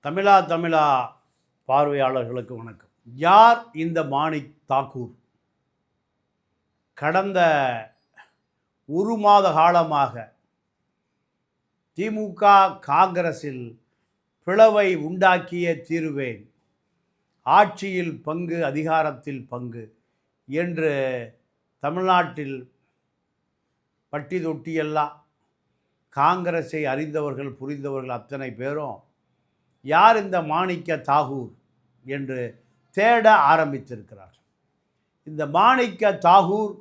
தமிழா பார்வையாளர்களுக்கு வணக்கம். யார் இந்த மாணிக் தாக்கூர்? கடந்த ஒரு மாத காலமாக திமுக காங்கிரஸில் பிளவை உண்டாக்கிய தீருவேன், ஆட்சியில் பங்கு அதிகாரத்தில் பங்கு என்று தமிழ்நாட்டில் பட்டி தொட்டியெல்லாம் காங்கிரஸை அறிந்தவர்கள் புரிந்தவர்கள் அத்தனை பேரும் யார் இந்த மாணிக்க தாகூர் என்று தேட ஆரம்பித்திருக்கிறார். இந்த மாணிக்க தாகூர்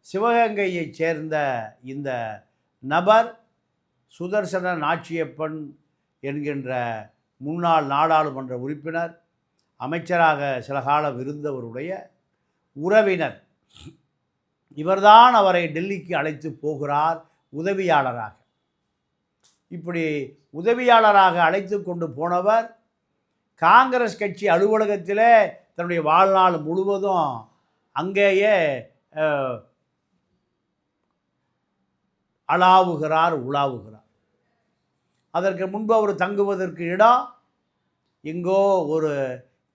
சிவகங்கையைச் சேர்ந்த இந்த நபர் சுதர்சன நாச்சியப்பன் என்கின்ற முன்னாள் நாடாளுமன்ற உறுப்பினர், அமைச்சராக சில காலம் இருந்தவருடைய உறவினர். இவர்தான் அவரை டெல்லிக்கு அழைத்து போகிறார் உதவியாளராக. இப்படி உதவியாளராக அழைத்து கொண்டு போனவர் காங்கிரஸ் கட்சி அலுவலகத்திலே தன்னுடைய வாழ்நாள் முழுவதும் அங்கேயே அளாவுகிறார், உலாவுகிறார். அதற்கு முன்பு அவர் தங்குவதற்கு இடம் எங்கோ ஒரு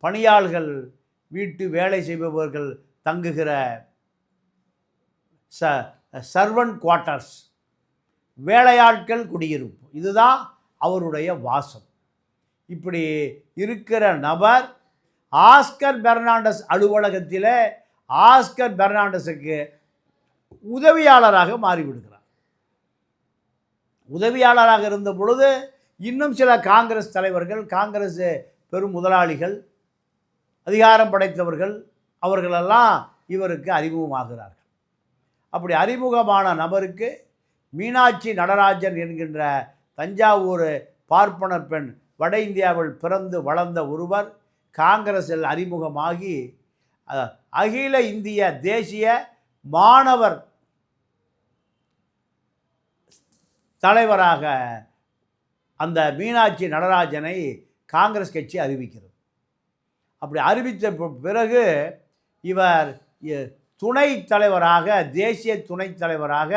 பணியாள்கள் வீட்டு வேலை செய்பவர்கள் தங்குகிற சர்வன்ட் குவார்ட்டர்ஸ், வேலையாட்கள் குடியிருப்பு, இதுதான் அவருடைய வாசம். இப்படி இருக்கிற நபர் ஆஸ்கர் பெர்னாண்டஸ் அலுவலகத்தில் ஆஸ்கர் பெர்னாண்டஸுக்கு உதவியாளராக மாறிவிடுகிறார். உதவியாளராக இருந்த பொழுது இன்னும் சில காங்கிரஸ் தலைவர்கள், காங்கிரஸ் பெரும் முதலாளிகள், அதிகாரம் படைத்தவர்கள், அவர்களெல்லாம் இவருக்கு அறிமுகமாகிறார்கள். அப்படி அறிமுகமான நபருக்கு மீனாட்சி நடராஜன் என்கின்ற தஞ்சாவூர் பார்ப்பன பெண், வட இந்தியாவில் பிறந்து வளர்ந்த ஒருவர் காங்கிரஸில் அறிமுகமாகி அகில இந்திய தேசிய மாணவர் தலைவராக அந்த மீனாட்சி நடராஜனை காங்கிரஸ் கட்சி அறிவிக்கிறது. அப்படி அறிவித்த பிறகு இவர் துணைத் தலைவராக, தேசிய துணைத் தலைவராக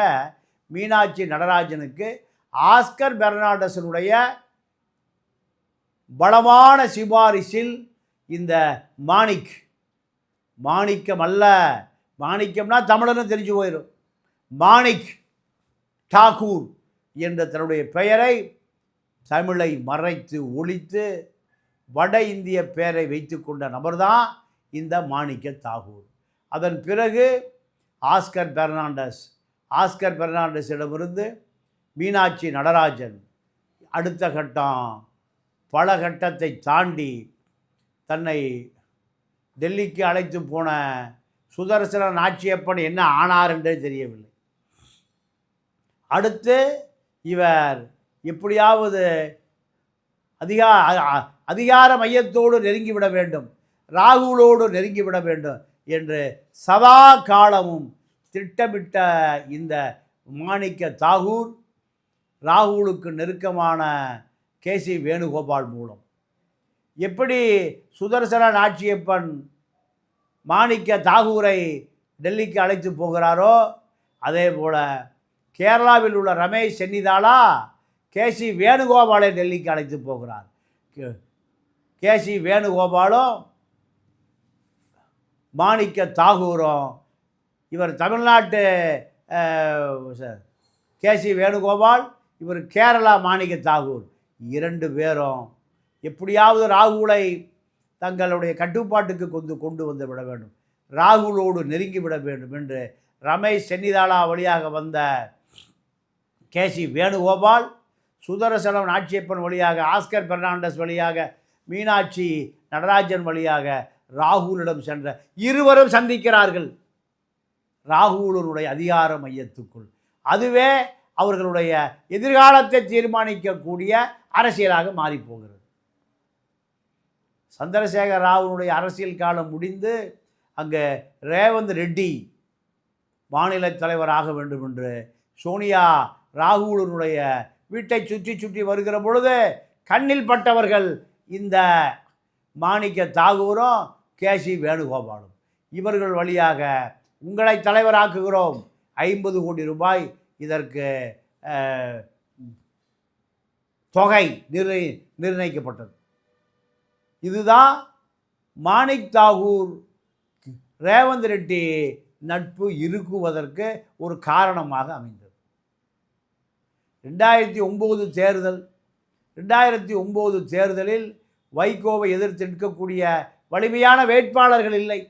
மீனாட்சி நடராஜனுக்கு ஆஸ்கர் பெர்னாண்டஸனுடைய பலமான சிபாரிசில் இந்த மாணிக்கம் அல்ல, மாணிக்கம்னா தமிழன்னு தெரிஞ்சு போயிடும், மாணிக் தாக்கூர் என்ற தன்னுடைய பெயரை தமிழை மறைத்து ஒழித்து வட இந்திய பெயரை வைத்து கொண்ட நபர்தான் இந்த மாணிக்க தாக்கூர். அதன் பிறகு ஆஸ்கர் பெர்னாண்டஸிடமிருந்து மீனாட்சி நடராஜன் அடுத்த கட்டம், பல கட்டத்தை தாண்டி தன்னை டெல்லிக்கு அழைத்து போன சுதர்சன நாச்சியப்பன் என்ன ஆனார் என்றே தெரியவில்லை. அடுத்து இவர் எப்படியாவது அதிகார மையத்தோடு நெருங்கிவிட வேண்டும், ராகுலோடு நெருங்கிவிட வேண்டும் என்று சதா காலமும் திட்டமிட்ட இந்த மாணிக்க தாகூர் ராகுலுக்கு நெருக்கமான கேசி வேணுகோபால் மூலம் எப்படி சுதர்சன நாச்சியப்பன் மாணிக்க தாகூரை டெல்லிக்கு அழைத்து போகிறாரோ, அதே போல் கேரளாவில் உள்ள ரமேஷ் சென்னிதாலா கேசி வேணுகோபாலை டெல்லிக்கு அழைத்து போகிறார். கேசி வேணுகோபாலும் மாணிக்க தாகூரும், இவர் தமிழ்நாட்டு கேசி வேணுகோபால், இவர் கேரளா மாணிக்க தாகூர், இரண்டு பேரும் எப்படியாவது ராகுலை தங்களுடைய கட்டுப்பாட்டுக்கு கொண்டு வந்து விட வேண்டும், ராகுலோடு நெருங்கி விட வேண்டும் என்று ரமேஷ் சென்னிதாலா வழியாக வந்த கேசி வேணுகோபால் சுதர்சன நாச்சியப்பன் வழியாக, ஆஸ்கர் பெர்னாண்டஸ் வழியாக, மீனாட்சி நடராஜன் வழியாக ராகுலிடம் சென்ற இருவரும் சந்திக்கிறார்கள் ராகுலனுடைய அதிகார மையத்துக்குள். அதுவே அவர்களுடைய எதிர்காலத்தை தீர்மானிக்கக்கூடிய அரசியலாக மாறிப்போகிறது. சந்திரசேகர ராவுனுடைய அரசியல் காலம் முடிந்து அங்கே ரேவந்த் ரெட்டி மாநில தலைவராக வேண்டும் என்று சோனியா ராகுலனுடைய வீட்டை சுற்றி வருகிற பொழுது கண்ணில் பட்டவர்கள் இந்த மாணிக்க தாகூரும் கேசி வேணுகோபாலும். இவர்கள் வழியாக உங்களை தலைவராக்குகிறோம், 50 கோடி ரூபாய் இதற்கு தொகை நிர்ணயிக்கப்பட்டது. இதுதான் மாணிக் தாகூர் ரேவந்த் ரெட்டி நட்பு இருக்குவதற்கு ஒரு காரணமாக அமைந்தது. 2009 தேர்தலில் வைகோவை எதிர்த்து நிற்கக்கூடிய வலிமையான வேட்பாளர்கள் இல்லை.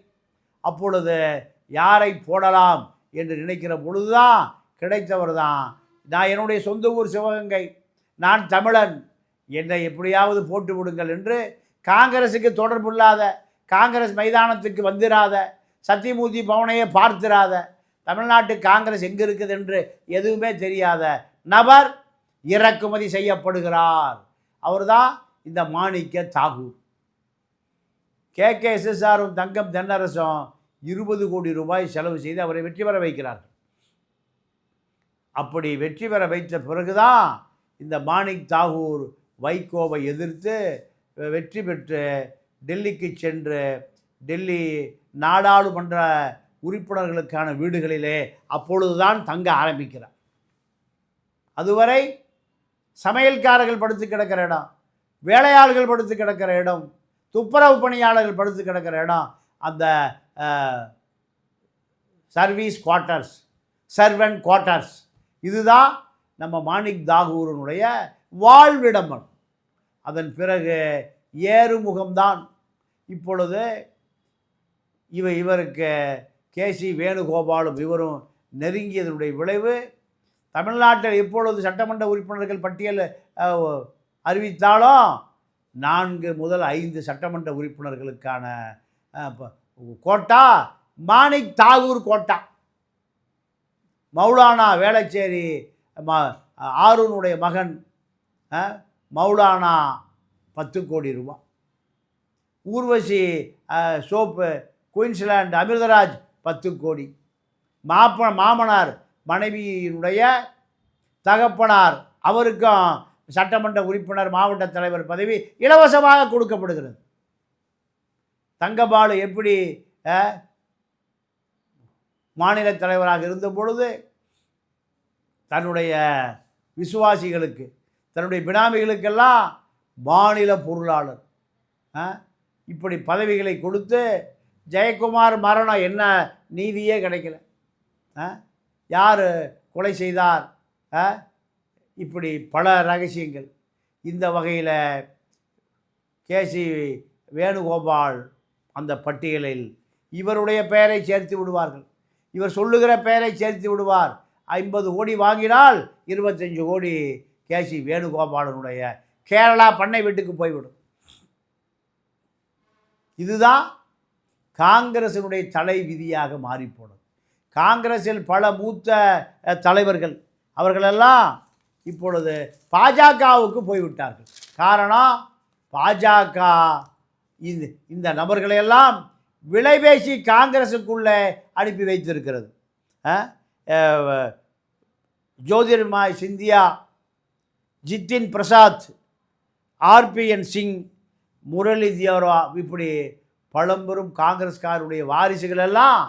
அப்பொழுது யாரை போடலாம் என்று நினைக்கிற பொழுதுதான் கிடைத்தவர் தான். நான் என்னுடைய சொந்த ஊர் சிவகங்கை, நான் தமிழன், என்னை எப்படியாவது போட்டு விடுங்கள் என்று காங்கிரஸுக்கு தொடர்பில்லாத, காங்கிரஸ் மைதானத்துக்கு வந்திராத, சத்தியமூர்த்தி பவனையே பார்த்திராத, தமிழ்நாட்டு காங்கிரஸ் எங்கே இருக்குது என்று எதுவுமே தெரியாத நபர் இறக்குமதி செய்யப்படுகிறார். அவர்தான் இந்த மாணிக்க தாகூர். KKSSRம் தங்கம் தென்னரசும் 20 கோடி ரூபாய் செலவு செய்து அவரை வெற்றி பெற வைக்கிறார்கள். அப்படி வெற்றி பெற வைத்த பிறகுதான் இந்த மாணிக் தாகூர் வைகோவை எதிர்த்து வெற்றி பெற்று டெல்லிக்கு சென்று டெல்லி நாடாளுமன்ற உறுப்பினர்களுக்கான வீடுகளிலே அப்பொழுதுதான் தங்க ஆரம்பிக்கிறார். அதுவரை சமையல்காரர்கள் படுத்து கிடக்கிற இடம், வேலையாள்கள் படுத்து கிடக்கிற இடம், துப்புரவு பணியாளர்கள் படுத்து கிடக்கிற இடம், அந்த சர்வீஸ் குவார்ட்டர்ஸ், சர்வெண்ட் குவார்ட்டர்ஸ், இதுதான் நம்ம மாணிக் தாகூரனுடைய வாழ்விடம். அதன் பிறகு ஏறுமுகம்தான். இப்பொழுது இவருக்கு KC வேணுகோபாலும் இவரும் நெருங்கியதனுடைய விளைவு தமிழ்நாட்டில் எப்பொழுது சட்டமன்ற உறுப்பினர்கள் பட்டியல் அறிவித்தாலும் 4 முதல் 5 சட்டமன்ற உறுப்பினர்களுக்கான கோட்டா மாணிக் தாகூர் கோட்டா. மௌலானா வேளச்சேரி ஆரூனுடைய மகன் மௌலானா 10 கோடி ரூபாய், ஊர்வசி சோப்பு குயின்ஸ்லாண்ட் அமிர்தராஜ் 10 கோடி, மாமனார் மனைவியினுடைய தகப்பனார் அவருக்கும் சட்டமன்ற உறுப்பினர் மாவட்ட தலைவர் பதவி இலவசமாக கொடுக்கப்படுகிறது. தங்கபாலு எப்படி மாநில தலைவராக இருந்த பொழுது தன்னுடைய விசுவாசிகளுக்கு, தன்னுடைய பினாமிகளுக்கெல்லாம் மாநில பொருளாளர் இப்படி பதவிகளை கொடுத்து ஜெயக்குமார் மரணம் என்ன நீதியே கிடைக்கல, யார் கொலை செய்தார், இப்படி பல ரகசியங்கள். இந்த வகையில் KC வேணுகோபால் அந்த பட்டியலில் இவருடைய பெயரை சேர்த்து விடுவார்கள். இவர் சொல்லுகிற பெயரை சேர்த்து விடுவார். 50 கோடி வாங்கினால் 25 கோடி KC வேணுகோபாலனுடைய கேரளா பண்ணை வீட்டுக்கு போய்விடும். இதுதான் காங்கிரசினுடைய தலை விதியாக மாறிப்போனது. காங்கிரஸில் பல மூத்த தலைவர்கள் அவர்களெல்லாம் இப்பொழுது பாஜகவுக்கு போய்விட்டார்கள். காரணம், பாஜக இந்த நபர்களையெல்லாம் விலைபேசி காங்கிரஸுக்குள்ளே அனுப்பி வைத்திருக்கிறது. ஜோதிர்மாய் சிந்தியா, ஜித்தின் பிரசாத், RPN சிங், முரளி தியோரா, இப்படி பழம்பெரும் காங்கிரஸ்காருடைய வாரிசுகள் எல்லாம்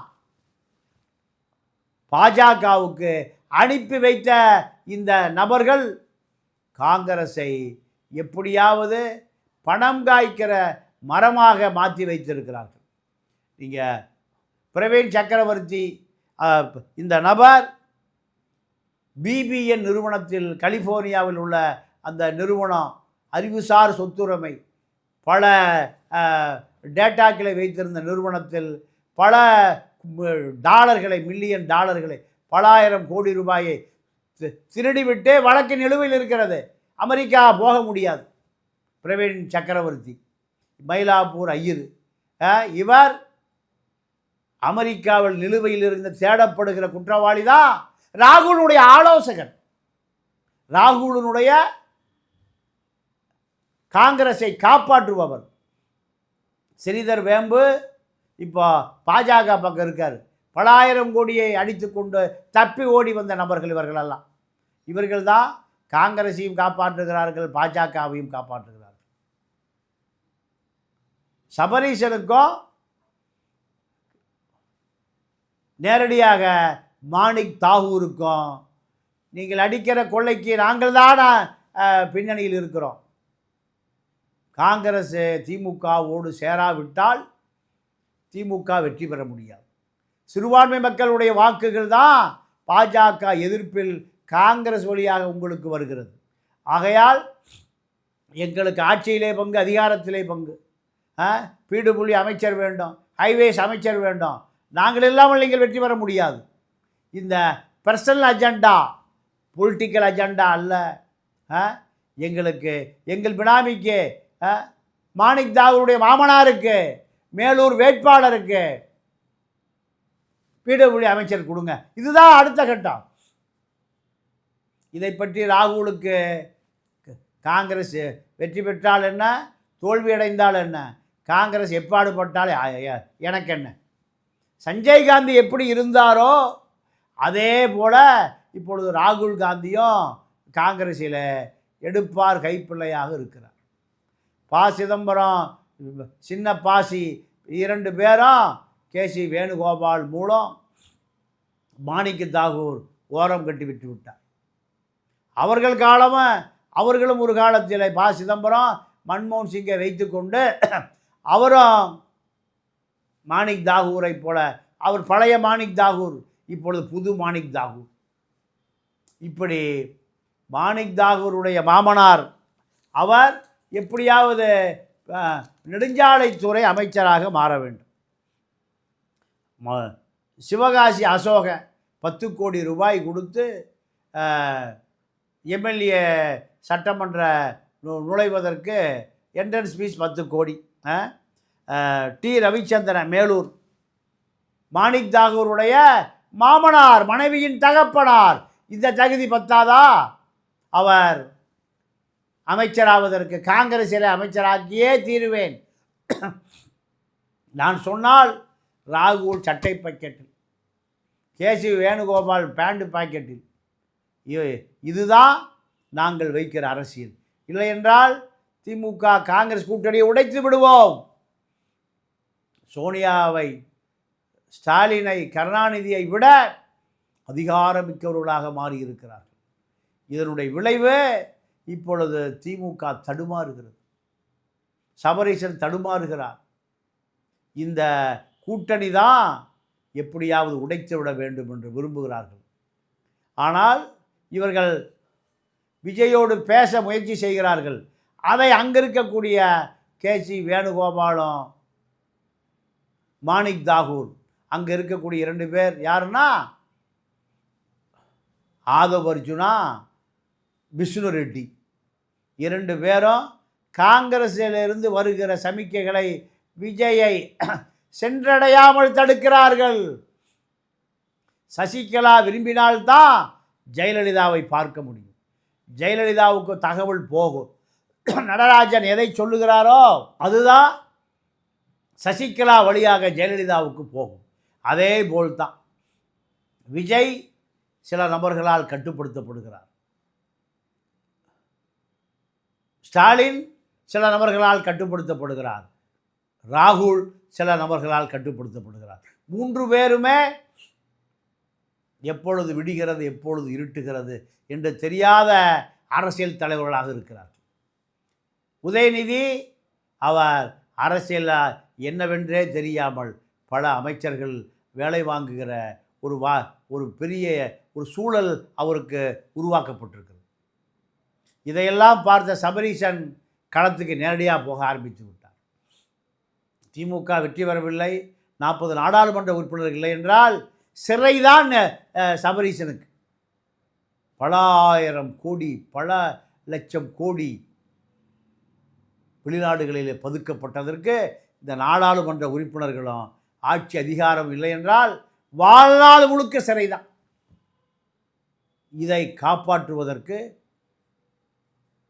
பாஜகவுக்கு அனுப்பி வைத்த இந்த நபர்கள் காங்கிரஸை எப்படியாவது பணம் காய்க்கிற மரமாக மாற்றி வைத்திருக்கிறார்கள். நீங்கள் பிரவீன் சக்கரவர்த்தி இந்த நபர் BBN நிறுவனத்தில், கலிஃபோர்னியாவில் உள்ள அந்த நிறுவனம் அறிவுசார் சொத்துரிமை, பல டேட்டாக்களை வைத்திருந்த நிறுவனத்தில் பல டாலர்களை, மில்லியன் டாலர்களை, பல ஆயிரம் கோடி ரூபாயை திருடிவிட்டு வழக்கு நிலுவையில் இருக்கிறது. அமெரிக்கா போக முடியாது. பிரவீன் சக்கரவர்த்தி, மயிலாப்பூர் ஐயர், இவர் அமெரிக்காவில் நிலுவையில் இருந்து தேடப்படுகிற குற்றவாளி தான். ராகுலுடைய ஆலோசகர், ராகுலுடைய காங்கிரஸை காப்பாற்றுபவர் ஸ்ரீதர் வேம்பு இப்போ பாஜக பக்கம் இருக்கார். பல ஆயிரம் கோடியை அடித்து கொண்டு தப்பி ஓடி வந்த நபர்கள் இவர்களெல்லாம். இவர்கள் தான் காங்கிரஸையும் காப்பாற்றுகிறார்கள், பாஜகவையும் காப்பாற்றுகிறார்கள். சபரீசனுக்கும் நேரடியாக மாணிக் தாகூருக்கும் நீங்கள் அடிக்கிற கொள்ளைக்கு நாங்கள் தான் பின்னணியில் இருக்கிறோம். காங்கிரஸ் திமுகவோடு சேராவிட்டால் திமுக வெற்றி பெற முடியாது. சிறுபான்மை மக்களுடைய வாக்குகள் தான் பாஜக எதிர்ப்பில் காங்கிரஸ் வழியாக உங்களுக்கு வருகிறது. ஆகையால் எங்களுக்கு ஆட்சியிலே பங்கு, அதிகாரத்திலே பங்கு, பிடபிள்யூ அமைச்சர் வேண்டும், ஹைவேஸ் அமைச்சர் வேண்டும், நாங்கள் இல்லாமல் நீங்கள் வெற்றி பெற முடியாது. இந்த பர்சனல் அஜெண்டா, பொலிட்டிக்கல் அஜெண்டா அல்ல. எங்களுக்கு, எங்கள் பினாமிக்கு, மாணிக் தாகூருடைய மாமனாருக்கு, மேலூர் வேட்பாளருக்கு பிடபிள்யூ அமைச்சர் கொடுங்க. இதுதான் அடுத்த கட்டம். இதை பற்றி ராகுலுக்கு காங்கிரஸ் வெற்றி பெற்றால் என்ன, தோல்வி அடைந்தால் என்ன, காங்கிரஸ் எப்பாடுபட்டால் எனக்கு என்ன. சஞ்சய் காந்தி எப்படி இருந்தாரோ அதே போல் இப்பொழுது ராகுல் காந்தியும் காங்கிரஸில் எடுப்பார் கைப்பிள்ளையாக இருக்கிறார். சிதம்பரம், சின்ன பாசி 2 பேரும் கேசி வேணுகோபால் மூலம் மாணிக்க தாகூர் ஓரம் கட்டி விட்டு விட்டார். அவர்கள் காலமும் அவர்களும் ஒரு காலத்தில் சிதம்பரம் மன்மோகன் சிங்கை வைத்து கொண்டு அவரும் மாணிக் தாகூரை போல, அவர் பழைய மாணிக் தாகூர், இப்பொழுது புது மாணிக் தாகூர். இப்படி மாணிக் தாகூருடைய மாமனார் அவர் எப்படியாவது நெடுஞ்சாலைத்துறை அமைச்சராக மாற வேண்டும். சிவகாசி அசோகன் 10 கோடி ரூபாய் கொடுத்து எம்எல்ஏ சட்டமன்ற நுழைவதற்கு என்ட்ரன்ஸ் ஃபீஸ் 10 கோடி. டி ரவிச்சந்திரன் மேலூர், மாணிக் தாகூருடைய மாமனார், மனைவியின் தகப்பனார். இந்த தகுதி பத்தாதா? அவர் அமைச்சராவதற்கு காங்கிரஸில் அமைச்சராக்கியே தீருவேன். நான் சொன்னால் ராகுல் சட்டை பாக்கெட்டில், கேசி வேணுகோபால் பேண்ட் பாக்கெட்டில். இதுதான் நாங்கள் வைக்கிற அரசியல். இல்லை என்றால் திமுக காங்கிரஸ் கூட்டணியை உடைத்து விடுவோம். சோனியாவை, ஸ்டாலினை, கருணாநிதியை விட அதிகாரமிக்கவர்களாக மாறியிருக்கிறார்கள். இதனுடைய விளைவு இப்பொழுது திமுக தடுமாறுகிறது, சபரீசன் தடுமாறுகிறார். இந்த கூட்டணி தான் எப்படியாவது உடைத்து விட வேண்டும் என்று விரும்புகிறார்கள். ஆனால் இவர்கள் விஜயோடு பேச முயற்சி செய்கிறார்கள். அதை அங்கே இருக்கக்கூடிய கேசி வேணுகோபாலும் மாணிக் தாகூர், அங்கே இருக்கக்கூடிய 2 பேர் யாருன்னா ஆதவ் அர்ஜுனா, விஷ்ணு ரெட்டி, 2 பேரும் காங்கிரஸிலிருந்து வருகிற சமிக்கைகளை விஜயை சென்றடையாமல் தடுக்கிறார்கள். சசிகலா விரும்பினால்தான் ஜெயலலிதாவை பார்க்க முடியும். ஜெயலலிதாவுக்கு தகவல் போகும். நடராஜன் எதை சொல்லுகிறாரோ அதுதான் சசிகலா வழியாக ஜெயலலிதாவுக்கு போகும். அதே போல்தான் விஜய் சில நபர்களால் கட்டுப்படுத்தப்படுகிறார். ஸ்டாலின் சில நபர்களால் கட்டுப்படுத்தப்படுகிறார். ராகுல் சில நபர்களால் கட்டுப்படுத்தப்படுகிறார். 3 பேருமே எப்பொழுது விடுகிறது, எப்பொழுது இருட்டுகிறது என்று தெரியாத அரசியல் தலைவர்களாக இருக்கிறார். உதயநிதி அவர் அரசியல் என்னவென்றே தெரியாமல் பல அமைச்சர்கள் வேலை வாங்குகிற ஒரு பெரிய ஒரு சூழல் அவருக்கு உருவாக்கப்பட்டிருக்கிறது. இதையெல்லாம் பார்த்த சபரீசன் களத்துக்கு நேரடியாக போக ஆரம்பித்து விட்டார். திமுக வெற்றி பெறவில்லை, 40 நாடாளுமன்ற உறுப்பினர்கள் இல்லை என்றால் சிறைதான் சபரீசனுக்கு. பல ஆயிரம் கோடி, பல லட்சம் கோடி வெளிநாடுகளிலே பதுக்கப்பட்டதற்கு இந்த நாடாளுமன்ற உறுப்பினர்களும் ஆட்சி அதிகாரம் இல்லை என்றால் வாழ்நாள் முழுக்க சிறைதான். இதை காப்பாற்றுவதற்கு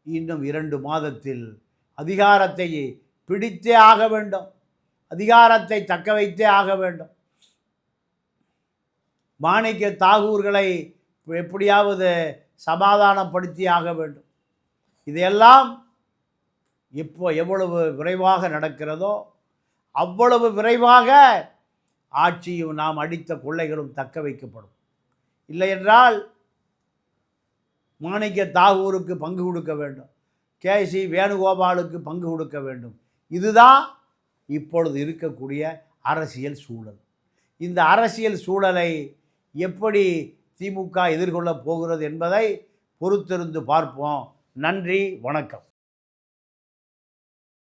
இன்னும் 2 மாதத்தில் அதிகாரத்தை பிடித்தே ஆக வேண்டும், அதிகாரத்தை தக்க வைத்தே ஆக வேண்டும். மாணிக்க தாகூர்களை எப்படியாவது சமாதானப்படுத்தி ஆக வேண்டும். இதையெல்லாம் எவ்வளவு விரைவாக நடக்கிறதோ அவ்வளவு விரைவாக ஆட்சியும் நாம் அடித்த கொள்ளைகளும் தக்க வைக்கப்படும். இல்லை என்றால் மாணிக்க தாகூருக்கு பங்கு கொடுக்க வேண்டும், கேசி வேணுகோபாலுக்கு பங்கு கொடுக்க வேண்டும். இதுதான் இப்பொழுது இருக்கக்கூடிய அரசியல் சூழல். இந்த அரசியல் சூழலை எப்படி திமுக எதிர்கொள்ளப் போகிறது என்பதை பொறுத்திருந்து பார்ப்போம். நன்றி, வணக்கம்.